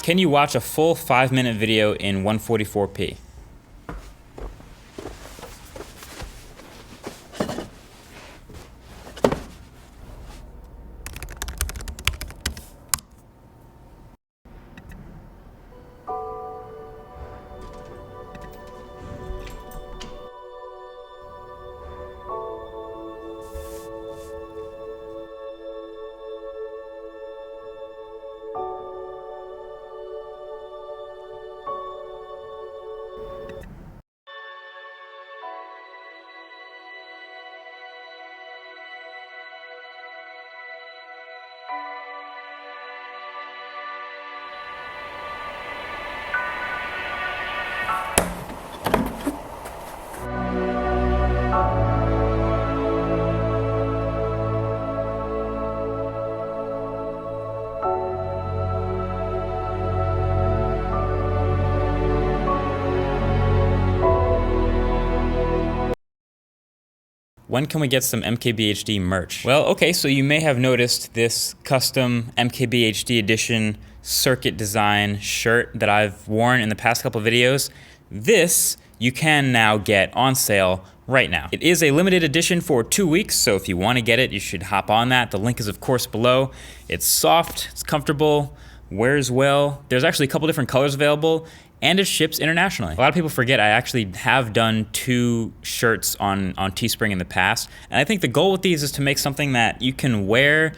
Can you watch a full 5-minute video in 144p? When can we get some MKBHD merch? Well, okay, so you may have noticed this custom MKBHD edition circuit design shirt that I've worn in the past couple videos. This you can now get on sale right now. It is a limited edition for 2 weeks, so if you want to get it, you should hop on that. The link is of course below. It's soft, it's comfortable, wears well. There's actually a couple different colors available, and it ships internationally. A lot of people forget I actually have done 2 shirts on Teespring in the past, and I think the goal with these is to make something that you can wear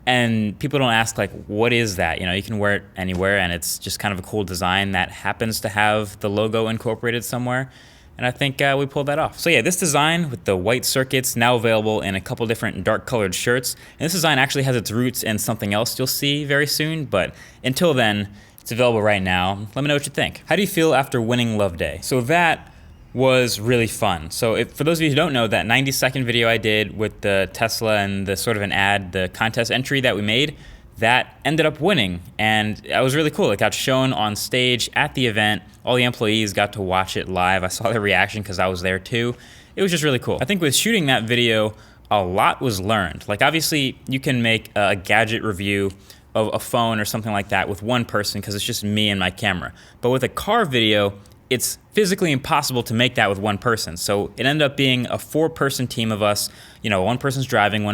and people don't ask like, what is that? You know, you can wear it anywhere, and it's just kind of a cool design that happens to have the logo incorporated somewhere. And I think we pulled that off. So yeah, this design with the white circuits now available in a couple different dark colored shirts. And this design actually has its roots in something else you'll see very soon, but until then, it's available right now. Let me know what you think. How do you feel after winning Love Day? So that was really fun. So for those of you who don't know, that 90-second video I did with the Tesla and the sort of an ad, the contest entry that we made, that ended up winning, and that was really cool. It got shown on stage at the event. All the employees got to watch it live. I saw their reaction because I was there too. It was just really cool. I think with shooting that video, a lot was learned. Like obviously you can make a gadget review of a phone or something like that with one person because it's just me and my camera. But with a car video, it's physically impossible to make that with one person. So it ended up being a 4-person team of us. You know, one person's driving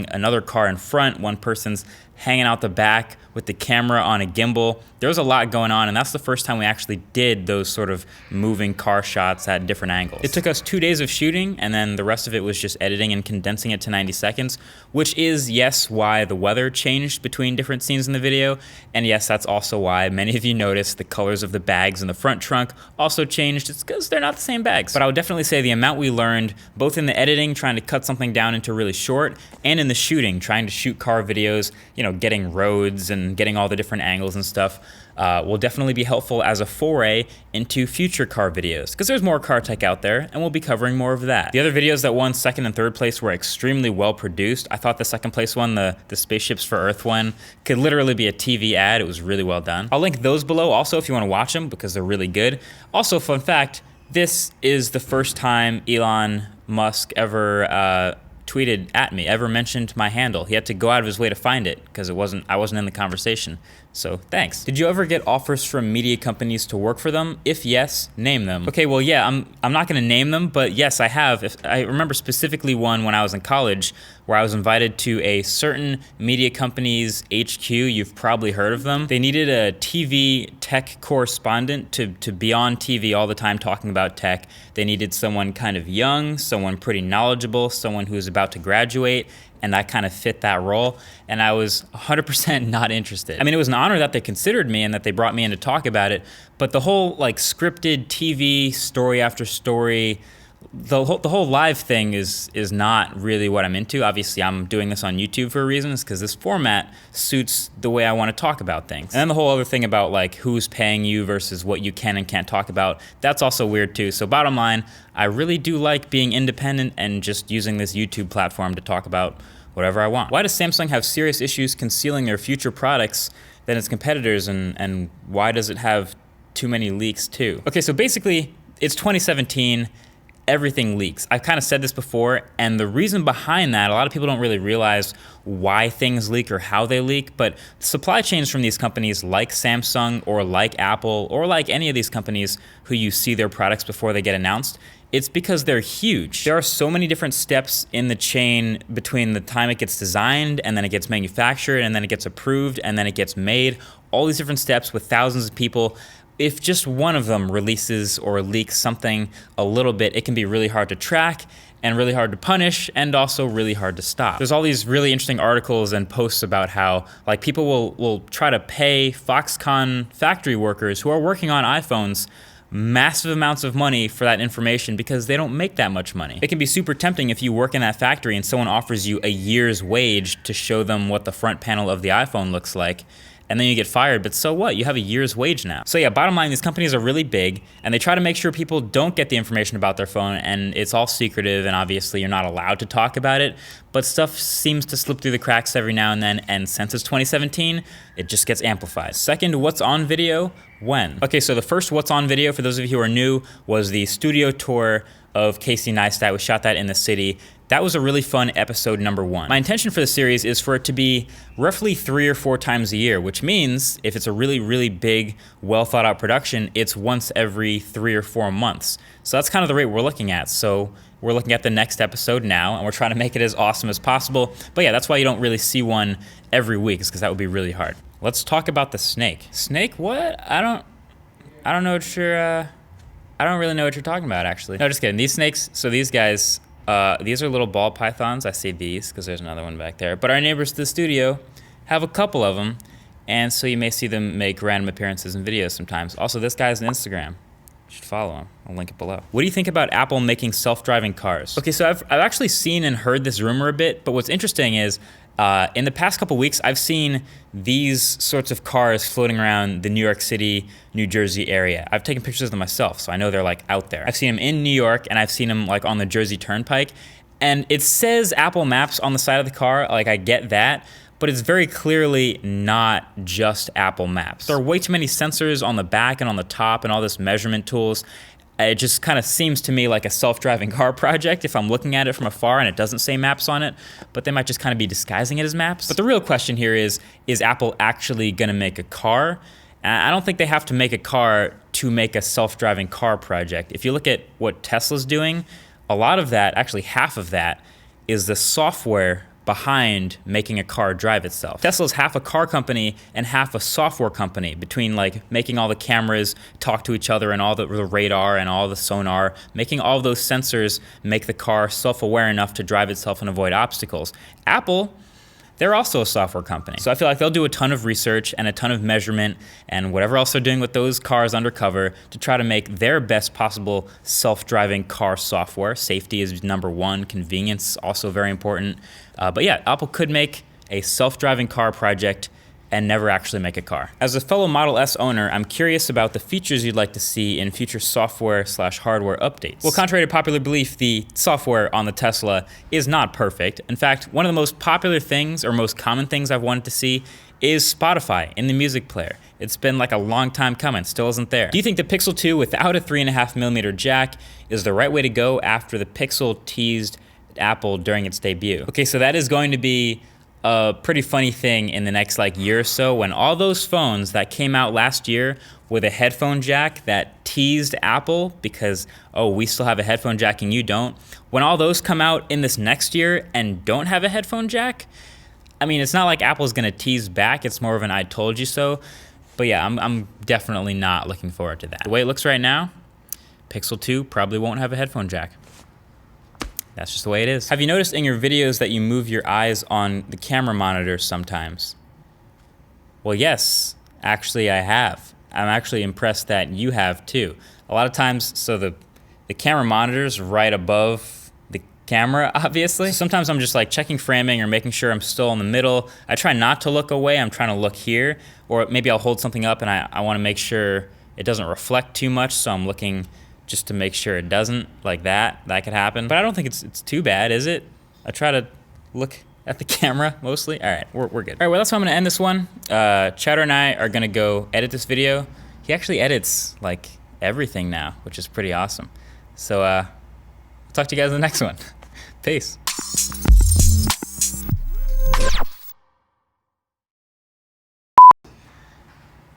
another car in front, one person's hanging out the back with the camera on a gimbal. There was a lot going on, and that's the first time we actually did those sort of moving car shots at different angles. It took us 2 days of shooting, and then the rest of it was just editing and condensing it to 90 seconds, which is, yes, why the weather changed between different scenes in the video, and yes, that's also why many of you noticed the colors of the bags in the front trunk also changed. It's because they're not the same bags. But I would definitely say the amount we learned, both in the editing, trying to cut something down into really short, and in the shooting, trying to shoot car videos, you know, getting roads and getting all the different angles and stuff, will definitely be helpful as a foray into future car videos, because there's more car tech out there, and we'll be covering more of that. The other videos that won 2nd and 3rd place were extremely well produced. I thought the 2nd place one, the Spaceships for Earth one, could literally be a TV ad. It was really well done. I'll link those below also if you want to watch them, because they're really good. Also, fun fact, this is the first time Elon Musk ever tweeted at me, ever mentioned my handle. He had to go out of his way to find it because I wasn't in the conversation. So thanks. Did you ever get offers from media companies to work for them? If yes, name them. Okay, well yeah, I'm not gonna name them, but yes, I have. I remember specifically one when I was in college where I was invited to a certain media company's HQ. You've probably heard of them. They needed a TV tech correspondent to be on TV all the time talking about tech. They needed someone kind of young, someone pretty knowledgeable, someone who was about to graduate, and I kind of fit that role, and I was 100% not interested. I mean, it was an honor that they considered me and that they brought me in to talk about it, but the whole like scripted TV, story after story, the whole live thing is not really what I'm into. Obviously, I'm doing this on YouTube for a reason, because this format suits the way I want to talk about things. And then the whole other thing about like who's paying you versus what you can and can't talk about, that's also weird too. So bottom line, I really do like being independent and just using this YouTube platform to talk about whatever I want. Why does Samsung have serious issues concealing their future products than its competitors, and why does it have too many leaks too? Okay, so basically, it's 2017. everything leaks. I've kind of said this before, and the reason behind that, a lot of people don't really realize why things leak or how they leak, but supply chains from these companies like Samsung or like Apple or like any of these companies who you see their products before they get announced, it's because they're huge. There are so many different steps in the chain between the time it gets designed and then it gets manufactured and then it gets approved and then it gets made. All these different steps with thousands of people. If just one of them releases or leaks something a little bit, it can be really hard to track and really hard to punish and also really hard to stop. There's all these really interesting articles and posts about how like people will try to pay Foxconn factory workers who are working on iPhones massive amounts of money for that information because they don't make that much money. It can be super tempting if you work in that factory and someone offers you a year's wage to show them what the front panel of the iPhone looks like, and then you get fired, but so what? You have a year's wage now. So yeah, bottom line, these companies are really big, and they try to make sure people don't get the information about their phone, and it's all secretive, and obviously you're not allowed to talk about it, but stuff seems to slip through the cracks every now and then, and since it's 2017, it just gets amplified. Second, what's on video? When? Okay, so the first what's on video, for those of you who are new, was the studio tour of Casey Neistat. We shot that in the city. That was a really fun episode number 1. My intention for the series is for it to be roughly 3 or 4 times a year, which means if it's a really, really big, well thought out production, it's once every 3 or 4 months. So that's kind of the rate we're looking at. So we're looking at the next episode now, and we're trying to make it as awesome as possible. But yeah, that's why you don't really see one every week, is because that would be really hard. Let's talk about the snake. Snake, what? I don't know what you're, I don't really know what you're talking about, actually. No, just kidding. These snakes, so these guys, these are little ball pythons. I see these because there's another one back there. But our neighbors to the studio have a couple of them, and so you may see them make random appearances in videos sometimes. Also, this guy has an Instagram. You should follow him. I'll link it below. What do you think about Apple making self-driving cars? Okay, so I've actually seen and heard this rumor a bit, but what's interesting is in the past couple weeks, I've seen these sorts of cars floating around the New York City, New Jersey area. I've taken pictures of them myself, so I know they're like out there. I've seen them in New York, and I've seen them like on the Jersey Turnpike. And it says Apple Maps on the side of the car, like I get that, but it's very clearly not just Apple Maps. There are way too many sensors on the back and on the top and all this measurement tools. It just kind of seems to me like a self-driving car project if I'm looking at it from afar and it doesn't say maps on it, but they might just kind of be disguising it as maps. But the real question here is Apple actually gonna make a car? I don't think they have to make a car to make a self-driving car project. If you look at what Tesla's doing, a lot of that, actually half of that, is the software behind making a car drive itself. Tesla's half a car company and half a software company, between like making all the cameras talk to each other and all the radar and all the sonar, making all those sensors make the car self-aware enough to drive itself and avoid obstacles. Apple, they're also a software company. So I feel like they'll do a ton of research and a ton of measurement and whatever else they're doing with those cars undercover to try to make their best possible self-driving car software. Safety is number 1, convenience also very important. But yeah, Apple could make a self-driving car project and never actually make a car. As a fellow Model S owner, I'm curious about the features you'd like to see in future software/hardware updates. Well, contrary to popular belief, the software on the Tesla is not perfect. In fact, one of the most popular things or most common things I've wanted to see is Spotify in the music player. It's been like a long time coming, still isn't there. Do you think the Pixel 2 without a 3.5mm jack is the right way to go after the Pixel teased Apple during its debut? Okay, so that is going to be a pretty funny thing in the next like year or so, when all those phones that came out last year with a headphone jack that teased Apple because, oh, we still have a headphone jack and you don't, when all those come out in this next year and don't have a headphone jack, I mean, it's not like Apple's gonna tease back, it's more of an I told you so. But yeah, I'm definitely not looking forward to that. The way it looks right now, Pixel 2 probably won't have a headphone jack. That's just the way it is. Have you noticed in your videos that you move your eyes on the camera monitor sometimes? Well, yes, actually I have. I'm actually impressed that you have too. A lot of times, so the camera monitor's right above the camera, obviously. Sometimes I'm just like checking framing or making sure I'm still in the middle. I try not to look away, I'm trying to look here. Or maybe I'll hold something up and I wanna make sure it doesn't reflect too much, so I'm looking just to make sure it doesn't, like that could happen. But I don't think it's too bad, is it? I try to look at the camera mostly. All right, we're good. All right, well, that's how I'm gonna end this one. Chowder and I are gonna go edit this video. He actually edits like everything now, which is pretty awesome. So talk to you guys in the next one. Peace.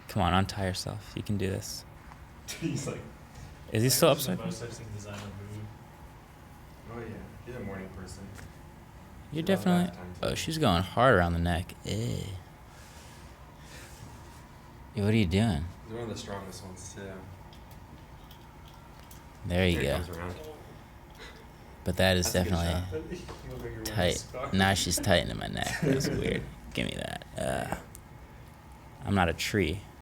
Come on, untie yourself. You can do this. He's like, Is he still upside? Oh yeah, he's a morning person. You're She loves definitely. bath time, too. Oh, she's going hard around the neck. What are you doing? He's one of the strongest ones too. There you Here go. he comes around. But that is That's a good definitely shot. You look like you're wearing a tight. scarf. Now she's tightening my neck. That's weird. Give me that. I'm not a tree.